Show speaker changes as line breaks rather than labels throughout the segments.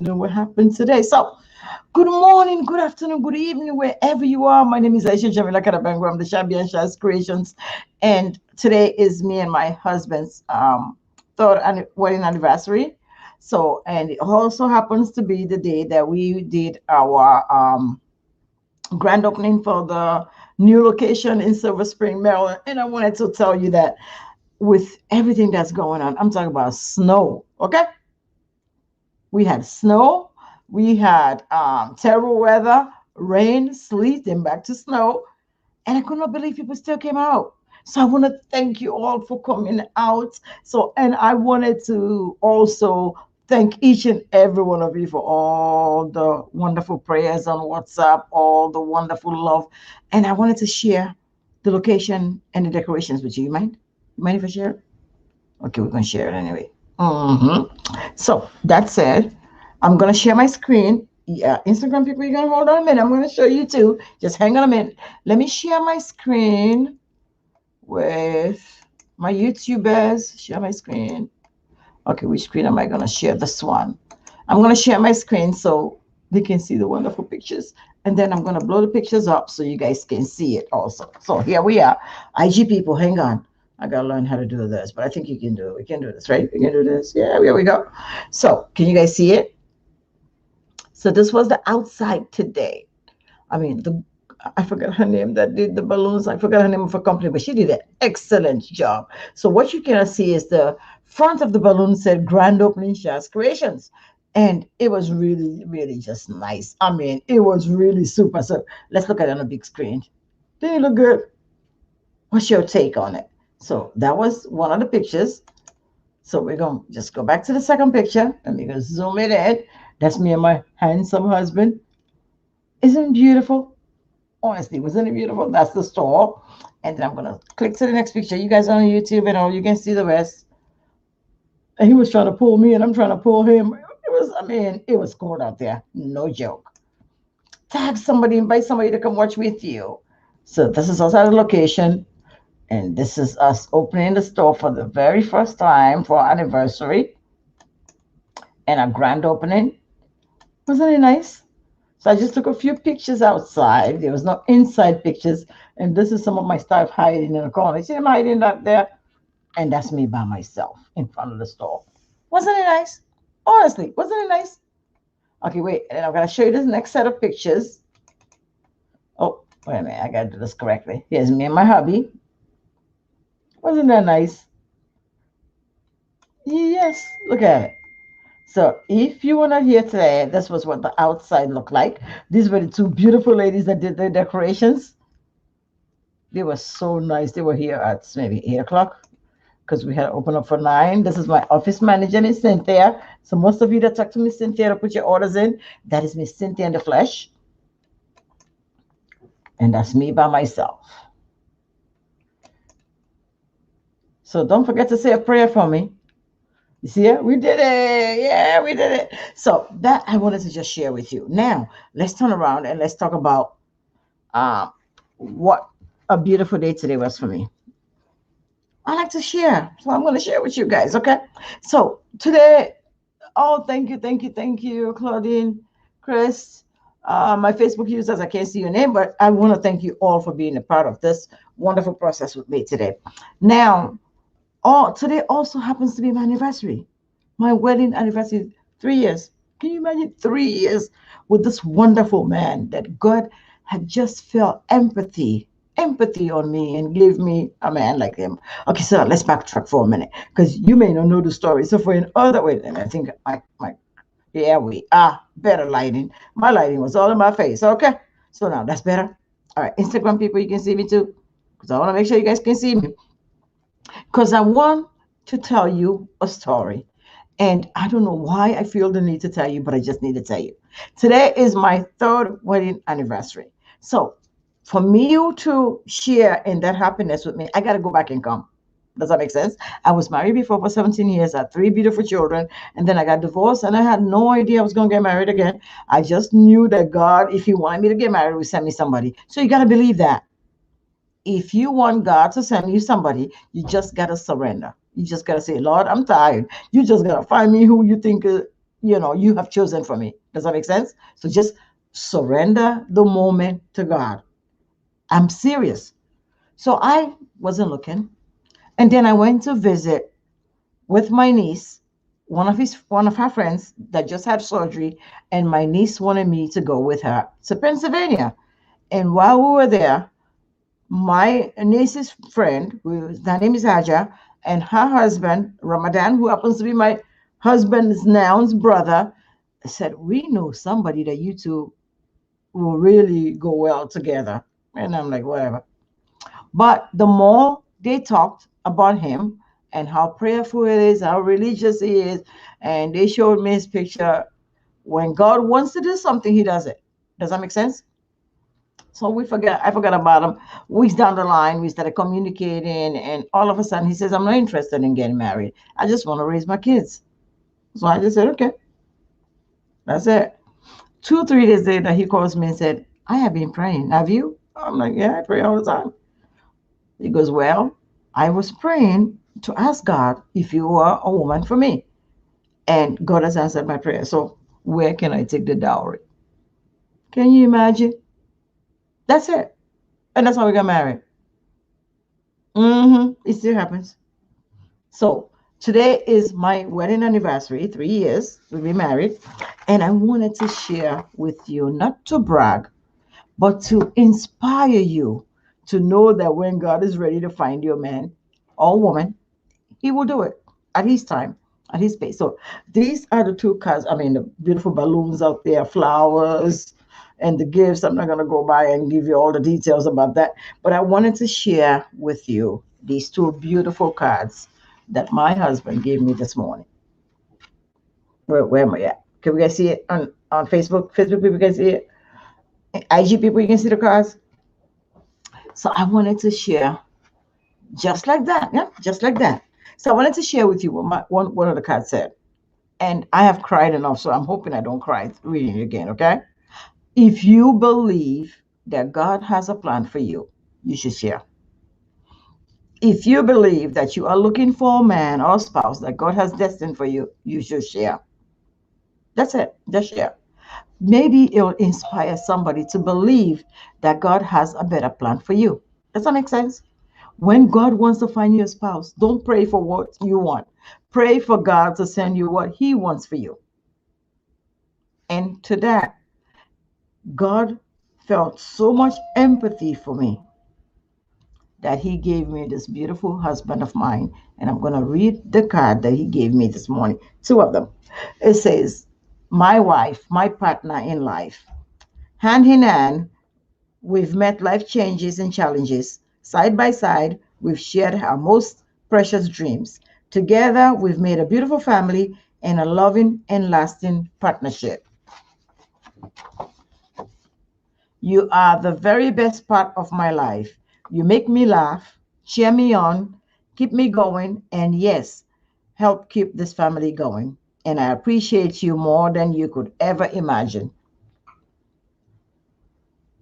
Know what happened today. So, good morning, good afternoon, good evening, wherever you are. My name is Aisha Jamila Karabango. I'm the Shabi and Shaz Creations. And today is me and my husband's wedding anniversary. So, and it also happens to be the day that we did our grand opening for the new location in Silver Spring, Maryland. And I wanted to tell you that with everything that's going on, I'm talking about snow, okay? We had snow, we had terrible weather, rain, sleet, and back to snow. And I could not believe people still came out. So I want to thank you all for coming out. So, and I wanted to also thank each and every one of you for all the wonderful prayers on WhatsApp, all the wonderful love. And I wanted to share the location and the decorations with you. You mind? You mind if I share? Okay, we're going to share it anyway. So that said, I'm gonna share my screen. Yeah, Instagram people, you're gonna hold on a minute. I'm gonna show you too. Just hang on a minute. Let me share my screen with my YouTubers. Share my screen. Okay, which screen am I gonna share? This one. I'm gonna share my screen so they can see the wonderful pictures. And then I'm gonna blow the pictures up so you guys can see it also. So here we are. IG people, hang on. I gotta learn how to do this, but I think you can do it. We can do this, right? We can do this. Yeah, here we go. So can you guys see it? So this was the outside today. I mean, the I forgot her name that did the balloons. I forgot her name of her company, but she did an excellent job. So what you can see is the front of the balloon said Grand Opening Shaz Creations. And it was really, really just nice. I mean, it was really super. So let's look at it on a big screen. Did it look good? What's your take on it? So that was one of the pictures. So we're going to just go back to the second picture. Let me go zoom it in. That's me and my handsome husband. Isn't it beautiful? Honestly, wasn't it beautiful? That's the store. And then I'm going to click to the next picture. You guys are on YouTube and all. You can see the rest. And he was trying to pull me and I'm trying to pull him. It was cold out there. No joke. Tag somebody, invite somebody to come watch with you. So this is also the location. And this is us opening the store for the very first time for our anniversary and a grand opening. Wasn't it nice? So I just took a few pictures outside. There was no inside pictures. And this is some of my stuff hiding in the corner. You see them hiding up there? And that's me by myself in front of the store. Wasn't it nice? Honestly, wasn't it nice? Okay, wait. And I'm going to show you this next set of pictures. Oh, wait a minute. I got to do this correctly. Here's me and my hubby. Wasn't that nice? Yes, look at it. So if you were not here today, this was what the outside looked like. These were the two beautiful ladies that did the decorations. They were so nice. They were here at maybe 8 o'clock because we had to open up for 9. This is my office manager, Miss Cynthia. So most of you that talk to Miss Cynthia to put your orders in, that is Miss Cynthia in the flesh. And that's me by myself. So don't forget to say a prayer for me. You see it? We did it. Yeah, we did it. So that I wanted to just share with you. Now, let's turn around and let's talk about what a beautiful day today was for me. I like to share. So I'm going to share with you guys, okay? So today, oh, thank you, Claudine, Chris, my Facebook users. I can't see your name, but I want to thank you all for being a part of this wonderful process with me today. Now, today also happens to be my anniversary, my wedding anniversary, 3 years. Can you imagine 3 years with this wonderful man that God had just felt empathy on me and gave me a man like him. Okay, so let's backtrack for a minute because you may not know the story. So for in other way, and I think my yeah, we are better lighting. My lighting was all in my face. Okay, so now that's better. All right, Instagram people, you can see me too because I want to make sure you guys can see me because I want to tell you a story. And I don't know why I feel the need to tell you, but I just need to tell you. Today is my third wedding anniversary. So for me to share in that happiness with me, I got to go back and come. Does that make sense? I was married before for 17 years. I had 3 beautiful children. And then I got divorced and I had no idea I was going to get married again. I just knew that God, if He wanted me to get married, would send me somebody. So you got to believe that. If you want God to send you somebody, you just got to surrender. You just got to say, Lord, I'm tired. You just got to find me who you think, you have chosen for me. Does that make sense? So just surrender the moment to God. I'm serious. So I wasn't looking. And then I went to visit with my niece, one of her friends that just had surgery, and my niece wanted me to go with her to Pennsylvania. And while we were there, my niece's friend, her name is Haja, and her husband, Ramadan, who happens to be my husband's now's brother, said, we know somebody that you two will really go well together. And I'm like, whatever. But the more they talked about him and how prayerful it is, how religious he is, and they showed me his picture, when God wants to do something, He does it. Does that make sense? So I forgot about him. Weeks down the line, we started communicating, and all of a sudden he says, I'm not interested in getting married. I just want to raise my kids. So I just said, okay, that's it. 2, 3 days later, he calls me and said, I have been praying. Have you? I'm like, yeah, I pray all the time. He goes, well, I was praying to ask God if you were a woman for me. And God has answered my prayer. So where can I take the dowry? Can you imagine? That's it. And that's how we got married. It still happens. So today is my wedding anniversary, 3 years we've been married. And I wanted to share with you, not to brag, but to inspire you to know that when God is ready to find you a man or woman, He will do it at His time, at His pace. So these are the two cards. I mean, the beautiful balloons out there, flowers, and the gifts. I'm not going to go by and give you all the details about that, but I wanted to share with you these two beautiful cards that my husband gave me this morning. Where am I at? Can we guys see it on Facebook? Facebook people can see it. IG people, you can see the cards. So I wanted to share just like that. Yeah, just like that. So I wanted to share with you what one of the cards said. And I have cried enough, so I'm hoping I don't cry reading it again, okay? If you believe that God has a plan for you, you should share. If you believe that you are looking for a man or a spouse that God has destined for you, you should share. That's it. Just share. Maybe it will inspire somebody to believe that God has a better plan for you. Does that make sense? When God wants to find you a spouse, don't pray for what you want. Pray for God to send you what He wants for you. And to that, God felt so much empathy for me that He gave me this beautiful husband of mine. And I'm going to read the card that He gave me this morning, two of them. It says, my wife, my partner in life. Hand in hand, we've met life changes and challenges. Side by side, we've shared our most precious dreams. Together, we've made a beautiful family and a loving and lasting partnership. You are the very best part of my life. You make me laugh, cheer me on, keep me going, and yes, help keep this family going. And I appreciate you more than you could ever imagine.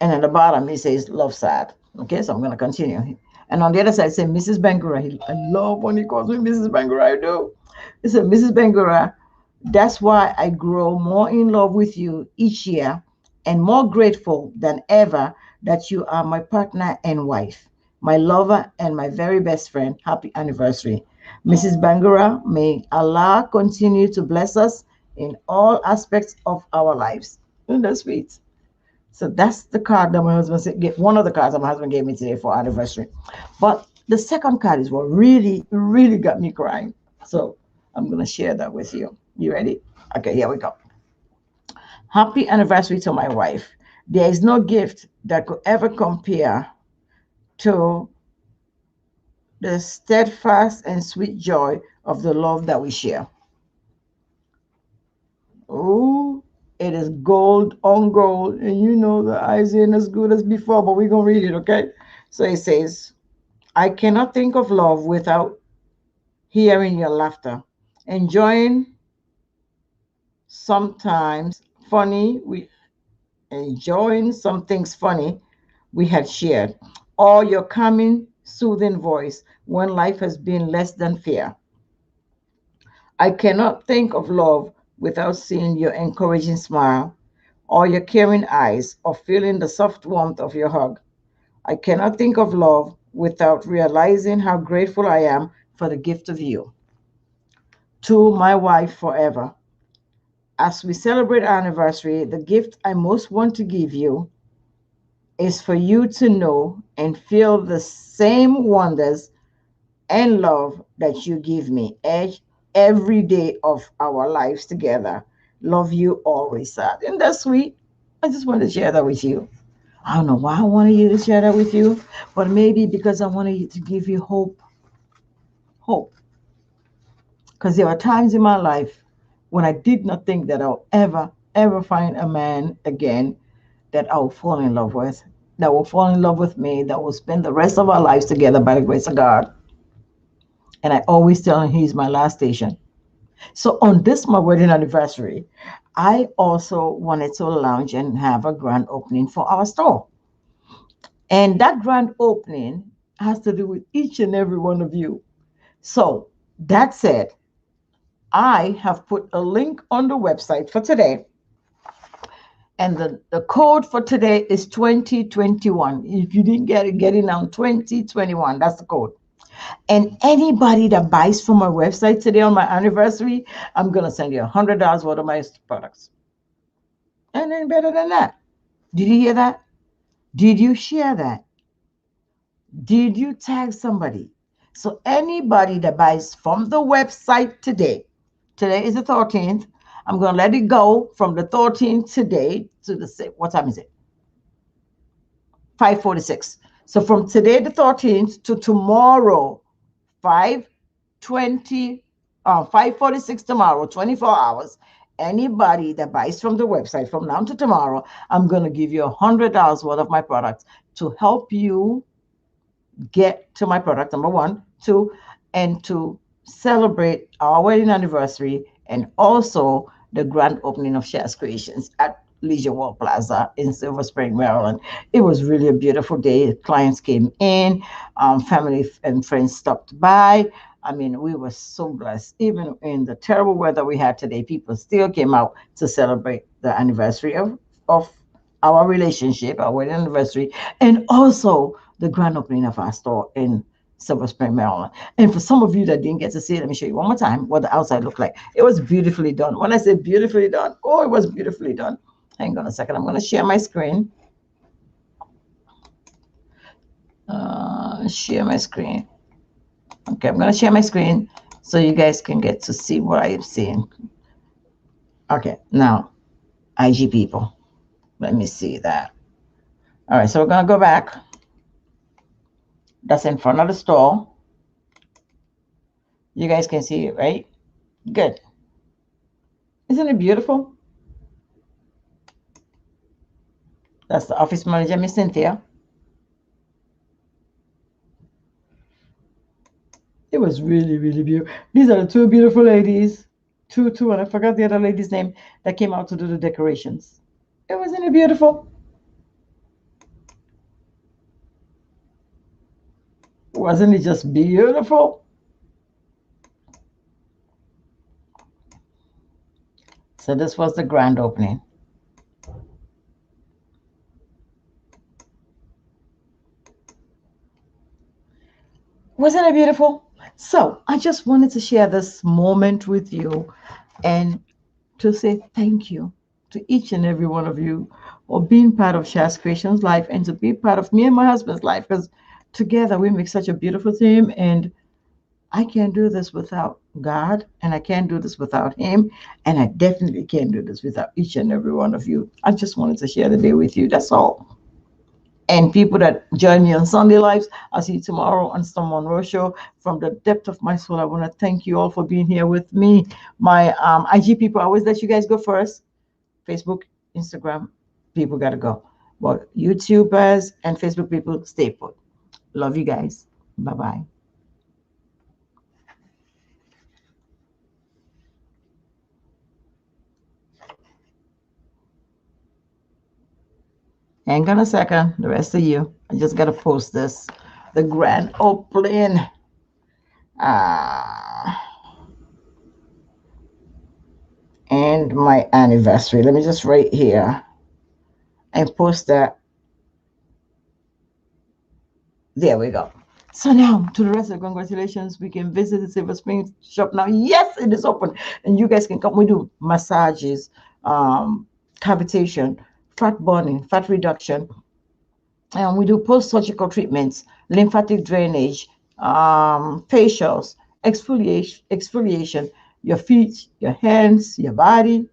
And at the bottom, it says, love sad. Okay, so I'm going to continue. And on the other side, it says, Mrs. Bangura. I love when he calls me Mrs. Bangura. I do. It said, Mrs. Bangura, that's why I grow more in love with you each year and more grateful than ever that you are my partner and wife, my lover and my very best friend. Happy anniversary. Mrs. Bangura, may Allah continue to bless us in all aspects of our lives. Isn't that sweet? So that's the card that my husband said, one of the cards that my husband gave me today for anniversary. But the second card is what really, really got me crying. So I'm going to share that with you. You ready? Okay, here we go. Happy anniversary to my wife. There is no gift that could ever compare to the steadfast and sweet joy of the love that we share. Oh, it is gold on gold. And you know the eyes ain't as good as before, but we're going to read it, okay? So it says, I cannot think of love without hearing your laughter, enjoying sometimes funny, we enjoying some things funny we had shared, or your calming, soothing voice when life has been less than fair. I cannot think of love without seeing your encouraging smile, or your caring eyes, or feeling the soft warmth of your hug. I cannot think of love without realizing how grateful I am for the gift of you. To my wife forever. As we celebrate our anniversary, the gift I most want to give you is for you to know and feel the same wonders and love that you give me every day of our lives together. Love you always, sad. Isn't that sweet? I just wanted to share that with you. I don't know why I wanted you to share that with you, but maybe because I wanted to give you hope. Hope. Because there are times in my life when I did not think that I'll ever find a man again that I will fall in love with, that will fall in love with me, that will spend the rest of our lives together by the grace of God. And I always tell him he's my last station. So on this, my wedding anniversary, I also wanted to lounge and have a grand opening for our store. And that grand opening has to do with each and every one of you. So that said, I have put a link on the website for today. And the code for today is 2021. If you didn't get it now, 2021. That's the code. And anybody that buys from my website today on my anniversary, I'm going to send you $100 worth of my products. And then better than that. Did you hear that? Did you share that? Did you tag somebody? So anybody that buys from the website today is the 13th. I'm going to let it go from the 13th today to the, what time is it? 5:46. So from today the 13th to tomorrow, 5:20, 5:46 tomorrow, 24 hours. Anybody that buys from the website from now to tomorrow, I'm going to give you $100 worth of my products to help you get to my product, number one, two, and to celebrate our wedding anniversary and also the grand opening of Shares Creations at Leisure World Plaza in Silver Spring, Maryland. It was really a beautiful day. Clients came in, family and friends stopped by. I mean, we were so blessed. Even in the terrible weather we had today, people still came out to celebrate the anniversary of our relationship, our wedding anniversary, and also the grand opening of our store in Silver Spring, Maryland. And for some of you that didn't get to see it, let me show you one more time what the outside looked like. It was beautifully done. When I say beautifully done, oh, it was beautifully done. Hang on a second. I'm going to share my screen. Share my screen. Okay, I'm going to share my screen so you guys can get to see what I am seeing. Okay, now, IG people. Let me see that. All right, so we're going to go back. That's in front of the store. You guys can see it, right? Good. Isn't it beautiful? That's the office manager, Miss Cynthia. It was really, really beautiful. These are the two beautiful ladies. Two, and I forgot the other lady's name that came out to do the decorations. It wasn't it beautiful? Wasn't it just beautiful? So this was the grand opening. Wasn't it beautiful? So I just wanted to share this moment with you and to say thank you to each and every one of you for being part of Shaz Creations life and to be part of me and my husband's life, because together we make such a beautiful team. And I can't do this without God, and I can't do this without Him, and I definitely can't do this without each and every one of you. I just wanted to share the day with you. That's all. And people that join me on Sunday Lives, I'll see you tomorrow on Storm Monroe Show. From the depth of my soul, I want to thank you all for being here with me. My IG people, I always let you guys go first. Facebook, Instagram, people got to go. But YouTubers and Facebook people, stay put. Love you guys. Bye bye. Hang on a second. The rest of you, I just got to post this. The grand opening. Uh, and my anniversary. Let me just write here and post that. There we go. So now to the rest of congratulations. We can visit the Silver Spring shop now. Yes, it is open. And you guys can come. We do massages, cavitation, fat burning, fat reduction. And we do post-surgical treatments, lymphatic drainage, facials, exfoliation, your feet, your hands, your body.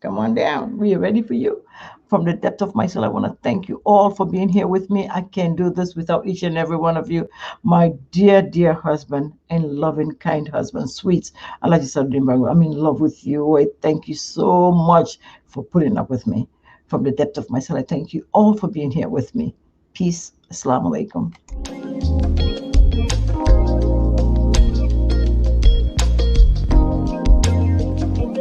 Come on down. We are ready for you. From the depth of my soul, I want to thank you all for being here with me. I can't do this without each and every one of you. My dear, dear husband and loving, kind husband, sweet. I like you, I'm in love with you. I thank you so much for putting up with me. From the depth of my soul, I thank you all for being here with me. Peace. Assalamu alaikum.